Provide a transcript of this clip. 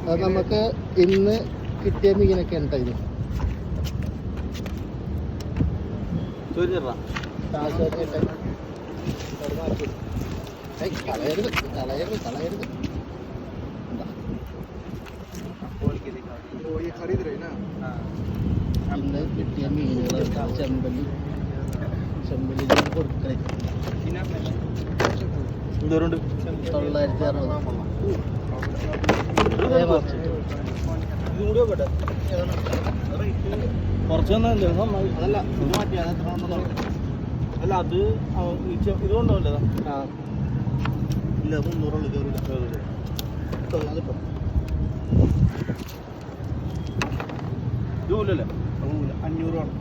അത് നമുക്ക് ഇന്ന് കിട്ടിയ മീനൊക്കെ ഉണ്ടായിരുന്നു. കളയരുത് കളയരുത് കളയരുത്. ഇന്ന് കിട്ടിയ മീനുകൾ ചെമ്പല്ലി ചെമ്പല്ലി കൊടുക്കണേ 960. കുറച്ച് അതല്ല ഇത് മാറ്റിയാ അല്ല അത് ഇതുകൊണ്ടല്ലേ ഇല്ല 300 കയറില്ല. അതിപ്പോ ഇതുപോലല്ലേ 500 ആണ്.